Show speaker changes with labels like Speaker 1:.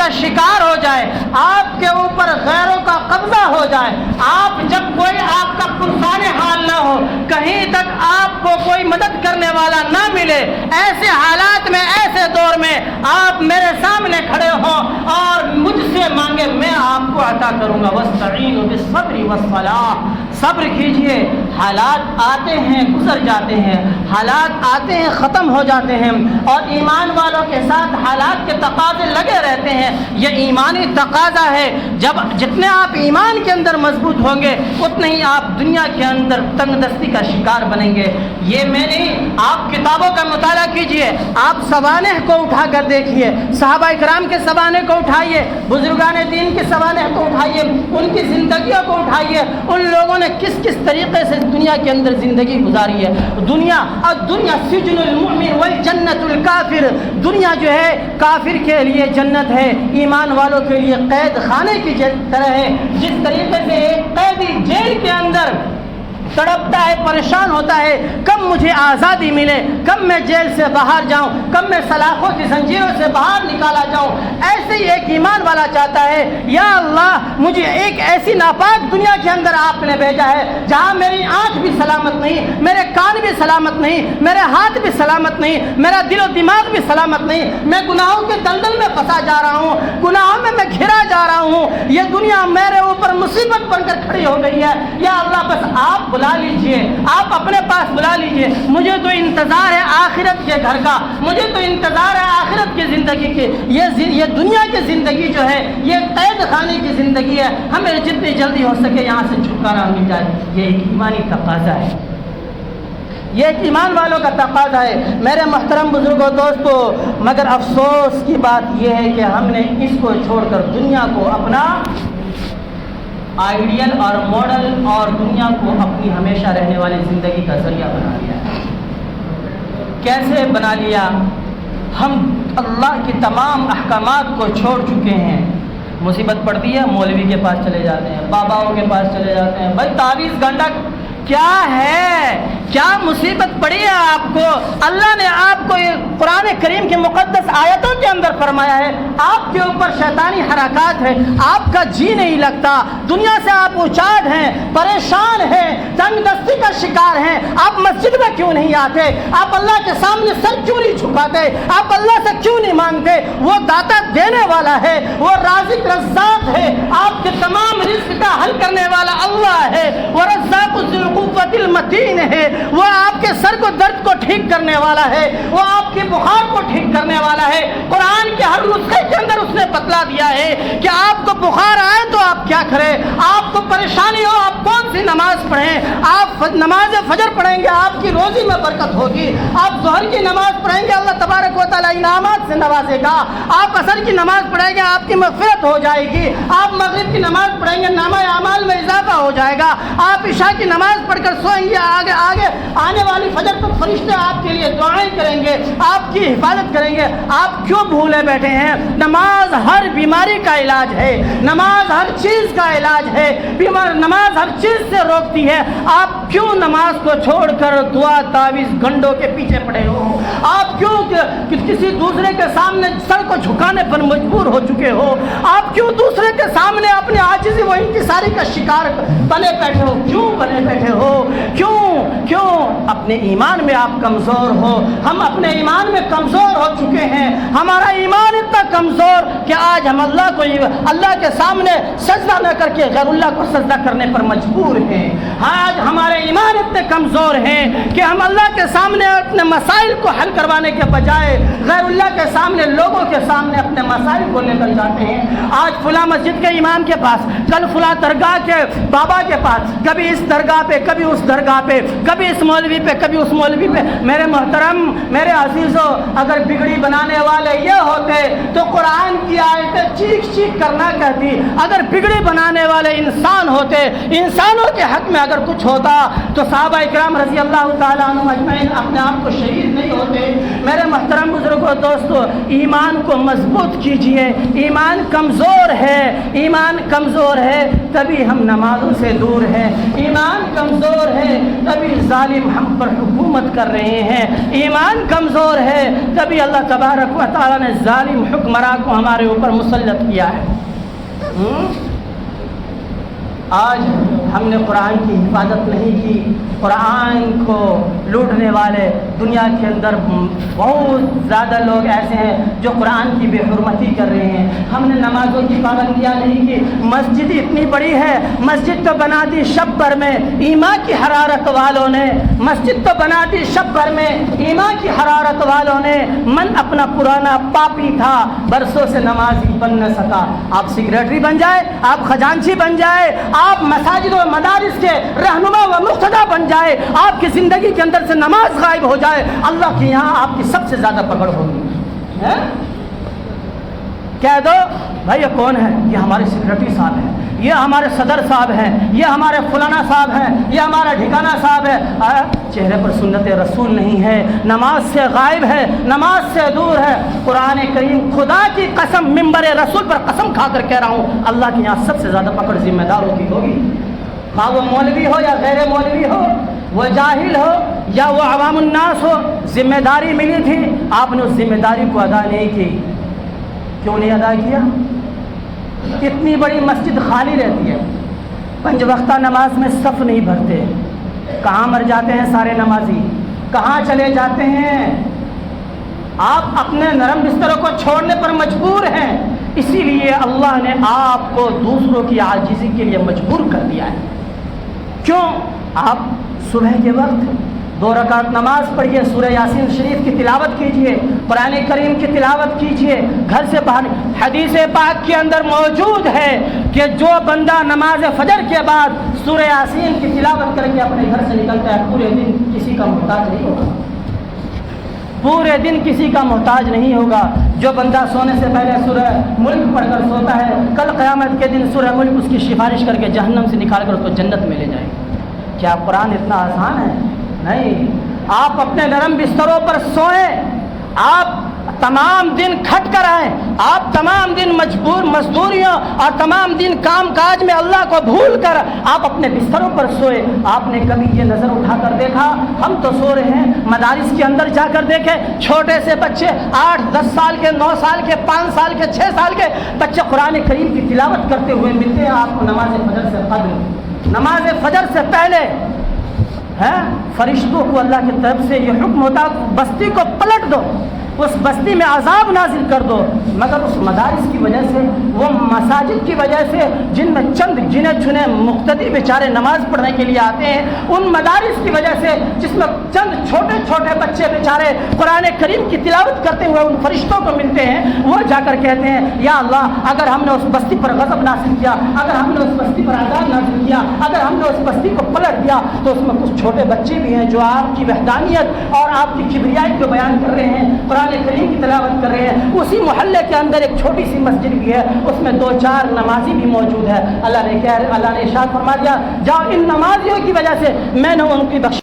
Speaker 1: کا شکار ہو جائے، آپ کے اوپر غیروں کا قبضہ ہو جائے، آپ جب کوئی آپ کا پرسان حال نہ ہو، کہیں تک آپ کو کوئی مدد کرنے والا نہ ملے، ایسے حالات میں، ایسے دور میں آپ میرے سامنے کھڑے ہوں اور مجھ سے مانگے، میں آپ کو عطا کروں گا۔ وَاسْتَعِينُوا بِالصَّبْرِ وَالصَّلَاةِ، صبر کیجئے، حالات آتے ہیں گزر جاتے ہیں، حالات آتے ہیں ختم ہو جاتے ہیں، اور ایمان والوں کے ساتھ حالات کے تقاضے لگے رہتے ہیں۔ یہ ایمانی تقاضا ہے، جتنے آپ ایمان کے اندر مضبوط ہوں گے اتنے ہی آپ دنیا کے اندر تنگ دستی کا شکار بنیں گے۔ یہ میں نہیں، آپ کتابوں کا مطالعہ کیجئے، آپ سوانح کو اٹھا کر دیکھیے، صحابہ کرام کے سوانح کو اٹھائیے، بزرگان دین کے سوانح کو اٹھائیے، ان کی زندگیوں کو اٹھائیے، ان لوگوں نے کس کس طریقے سے دنیا کے اندر زندگی گزاری ہے۔ دنیا سجن المؤمن والجنت الکافر، دنیا جو ہے کافر کے لیے جنت ہے، ایمان والوں کے لیے قید خانے کی طرح ہے۔ جس طریقے سے ایک قیدی جیل کے اندر تڑپتا ہے، پریشان ہوتا ہے، کب مجھے آزادی ملے، کب میں جیل سے باہر جاؤں، کب میں سلاخوں کی زنجیروں سے باہر نکالا جاؤں، ایسے ہی ایک ایمان والا چاہتا ہے، یا اللہ مجھے ایک ایسی ناپاک دنیا کے اندر آپ نے بھیجا ہے جہاں میری آنکھ بھی سلامت نہیں، میرے کان بھی سلامت نہیں، میرے ہاتھ بھی سلامت نہیں، میرا دل و دماغ بھی سلامت نہیں، میں گناہوں کے دلدل میں پھنسا جا رہا ہوں، گناہوں میں گھرا جا رہا ہوں، یہ دنیا میرے اوپر مصیبت بن کر کھڑی ہو گئی ہے۔ یا اللہ بس آپ بلا لیجئے، آپ اپنے پاس بلا لیجئے، مجھے تو انتظار ہے آخرت کے گھر کا، مجھے تو انتظار ہے آخرت کی زندگی کی، یہ دنیا کی زندگی جو ہے یہ قید خانے کی زندگی ہے، ہمیں جتنی جلدی ہو سکے یہاں سے چھٹکارا مل جائے۔ یہ ایک ایمانی تقاضا ہے، یہ ایک ایمان والوں کا تقاضا ہے۔ میرے محترم بزرگوں، دوستو، مگر افسوس کی بات یہ ہے کہ ہم نے اس کو چھوڑ کر دنیا کو اپنا آئیڈیل اور ماڈل اور دنیا کو اپنی ہمیشہ رہنے والی زندگی کا ذریعہ بنا لیا ہے۔ کیسے بنا لیا؟ ہم اللہ کی تمام احکامات کو چھوڑ چکے ہیں، مصیبت پڑتی ہے مولوی کے پاس چلے جاتے ہیں، باباؤں کے پاس چلے جاتے ہیں، بھائی تعویذ گھنٹا کیا ہے، کیا مصیبت پڑی ہے آپ کو؟ اللہ نے آپ کو قرآن کریم کی مقدس آیتوں کے اندر فرمایا ہے، آپ کے اوپر شیطانی حرکات ہے، آپ کا جی نہیں لگتا، دنیا سے آپ اچاٹ ہیں، پریشان ہیں، تنگ دستی کا شکار ہیں، آپ مسجد میں کیوں نہیں آتے؟ آپ اللہ کے سامنے سر کیوں نہیں جھکاتے؟ آپ اللہ سے کیوں نہیں مانگتے؟ وہ داتا دینے والا ہے، وہ رازق رزاق ہے، آپ کے تمام رزق کا حل کرنے والا اللہ ہے، وہ رزاق ذو القوۃ المتین ہے، وہ آپ کے سر کو درد کو ٹھیک کرنے والا ہے، وہ آپ کے بخار کو ٹھیک کرنے والا ہے۔ قرآن کے ہر نسخے کے اندر اس نے بتلا دیا ہے کہ آپ کو بخار آئے تو آپ کیا کریں، آپ کو پریشانی ہو آپ کون سی نماز پڑھیں، آپ نماز فجر پڑھیں گے آپ کی روزی میں برکت ہوگی، آپ ظہر کی نماز پڑھیں گے اللہ تبارک و تعالیٰ انعامات سے نوازے گا، آپ عصر کی نماز پڑھیں گے آپ کی مغفرت ہو جائے گی، آپ مغرب کی نماز پڑھیں گے نامہ اعمال میں اضافہ ہو جائے گا، آپ عشاء کی نماز پڑھ کر سوئیں گے، آگے آنے والی فجر تک فرشتے آپ کے لیے دعائیں کریں گے، آپ کی حفاظت کریں گے۔ آپ کیوں بھولے بیٹھے ہیں؟ نماز ہر بیماری کا علاج ہے، نماز ہر چیز کا علاج ہے، نماز ہر چیز سے روکتی ہے۔ آپ کیوں نماز کو چھوڑ کر دعا تعویذ گنڈوں کے پیچھے پڑے ہو؟ آپ کیوں کسی دوسرے کے سامنے سر کو جھکانے پر مجبور ہو چکے ہو؟ آپ کیوں دوسرے کے سامنے اپنے عاجزی و انکساری کا شکار بنے بیٹھے ہو؟ کیوں بنے بیٹھے ہو؟ کیوں اپنے ایمان میں آپ کمزور ہو؟ ہم اپنے ایمان میں کمزور ہو چکے ہیں، ہمارا ایمان اتنا کمزور کہ آج ہم اللہ کے سامنے سجدہ نہ کر کے غیر اللہ کو سجدہ کرنے پر مجبور ہیں۔ آج ہمارے ایمان اتنے کمزور ہیں کہ ہم اللہ کے سامنے اپنے مسائل کو حل کروانے کے بجائے غیر اللہ کے سامنے، لوگوں کے سامنے اپنے مسائل کو لے کر جاتے ہیں۔ آج فلاں مسجد کے امام کے پاس، کل فلاں درگاہ کے بابا کے پاس، کبھی اس درگاہ پہ کبھی اس درگاہ پہ، کبھی اس مولوی پہ کبھی اس مولوی پہ۔ میرے محترم، میرے عزیزو، اگر بگڑی بنانے والے یہ ہوتے تو قرآن کی آیتیں چیخ چیخ کرنا کہتی، اگر بگڑی بنانے والے انسان ہوتے، انسانوں کے حق میں اگر کچھ ہوتا تو صحابہ اکرام رضی اللہ تعالیٰ عنہم اجمعین اپنے آپ کو شہید نہیں ہوتے۔ میرے محترم بزرگوں، دوستو، ایمان کو مضبوط کیجئے، ایمان کمزور کمزور ہے، ایمان کمزور ہے تبھی ہم نمازوں سے دور ہیں، ایمان کمزور ہے تبھی ظالم ہم پر حکومت کر رہے ہیں، ایمان کمزور ہے تبھی اللہ تبارک و تعالیٰ نے ظالم حکمراں کو ہمارے اوپر مسلط کیا ہے۔ آج ہم نے قرآن کی حفاظت نہیں کی، قرآن کو لوٹنے والے دنیا کے اندر بہت زیادہ لوگ ایسے ہیں جو قرآن کی بے حرمتی کر رہے ہیں۔ ہم نے نمازوں کی پابندیاں نہیں کی، مسجد اتنی بڑی ہے، مسجد تو بنا دی شب بھر میں ایمان کی حرارت والوں نے، مسجد تو بنا دی شب بھر میں ایمان کی حرارت والوں نے، من اپنا پرانا پاپی تھا، برسوں سے نمازی بن نہ سکا۔ آپ سیکریٹری بن جائے، آپ خزانچی بن جائے، آپ مساجد و مدارس کے رہنما و مقتدا بن جائے، آپ کی زندگی کے اندر سے نماز غائب ہو جائے، اللہ کے یہاں آپ کی سب سے زیادہ پکڑ ہوگی۔ کہہ دو بھائی یہ کون ہے؟ یہ ہمارے سیکریٹری صاحب ہیں، یہ ہمارے صدر صاحب ہیں، یہ ہمارے فلانا صاحب ہیں، یہ ہمارا ٹھکانہ صاحب ہے۔ چہرے پر سنت رسول نہیں ہے، نماز سے غائب ہے، نماز سے دور ہے۔ قرآن کریم خدا کی قسم ممبر رسول پر قسم کھا کر کہہ رہا ہوں، اللہ کے یہاں سب سے زیادہ پکڑ ذمہ داروں کی ہوگی، خواہ وہ مولوی ہو یا غیر مولوی ہو، وہ جاہل ہو یا وہ عوام الناس ہو۔ ذمہ داری ملی تھی، آپ نے اس ذمہ داری کو ادا نہیں کی۔ کیوں نہیں ادا کیا؟ اتنی بڑی مسجد خالی رہتی ہے، 5 وقتہ نماز میں صف نہیں بھرتے، کہاں مر جاتے ہیں سارے نمازی؟ کہاں چلے جاتے ہیں؟ آپ اپنے نرم بستروں کو چھوڑنے پر مجبور ہیں، اسی لیے اللہ نے آپ کو دوسروں کی عاجزی کے لیے مجبور کر دیا ہے۔ کیوں؟ آپ صبح کے وقت 2 رکعت نماز پڑھیے، سورہ یاسین شریف کی تلاوت کیجئے، قرآن کریم کی تلاوت کیجئے، گھر سے باہر۔ حدیث پاک کے اندر موجود ہے کہ جو بندہ نماز فجر کے بعد سورہ یاسین کی تلاوت کر کے اپنے گھر سے نکلتا ہے، پورے دن کسی کا محتاج نہیں ہوگا، پورے دن کسی کا محتاج نہیں ہوگا۔ جو بندہ سونے سے پہلے سورہ ملک پڑھ کر سوتا ہے، کل قیامت کے دن سورہ ملک اس کی سفارش کر کے جہنم سے نکال کر اس کو جنت میں لے جائے گا۔ کیا قرآن اتنا آسان ہے؟ نہیں۔ آپ اپنے نرم بستروں پر سوئیں، آپ تمام دن کھٹ کر آئیں، آپ تمام دن مزدوریوں اور تمام دن کام کاج میں اللہ کو بھول کر آپ اپنے بستروں پر سوئے۔ آپ نے کبھی یہ نظر اٹھا کر دیکھا؟ ہم تو سو رہے ہیں، مدارس کے اندر جا کر دیکھیں، چھوٹے سے بچے 8 10 سال کے، 9 سال کے، 5 سال کے، 6 سال کے بچے قرآن کریم کی تلاوت کرتے ہوئے ملتے ہیں آپ کو نماز فجر سے قبل، نماز فجر سے پہلے۔ فرشتوں کو اللہ کی طرف سے یہ حکم ہوتا ہے بستی کو پلٹ دو، اس بستی میں عذاب نازل کر دو، مگر اس مدارس کی وجہ سے، وہ مساجد کی وجہ سے جن میں چند گنے چنے مقتدی بیچارے نماز پڑھنے کے لیے آتے ہیں، ان مدارس کی وجہ سے جس میں چند چھوٹے چھوٹے بچے بیچارے قرآن کریم کی تلاوت کرتے ہوئے ان فرشتوں کو ملتے ہیں، وہ جا کر کہتے ہیں یا اللہ اگر ہم نے اس بستی پر غضب نازل کیا، اگر ہم نے اس بستی پر عذاب نازل کیا، اگر ہم نے اس بستی کو پلٹ دیا، تو اس میں کچھ چھوٹے بچے بھی ہیں جو آپ کی وحدانیت اور آپ کی کبریائی کو بیان کر رہے ہیں، قرآن کریم کی تلاوت کر رہے ہیں۔ اسی محلے کے اندر ایک چھوٹی سی مسجد بھی ہے، اس میں 2-4 نمازی بھی موجود ہے۔ اللہ نے ارشاد فرما دیا جاؤ ان نمازیوں کی وجہ سے میں نے ان کی بخش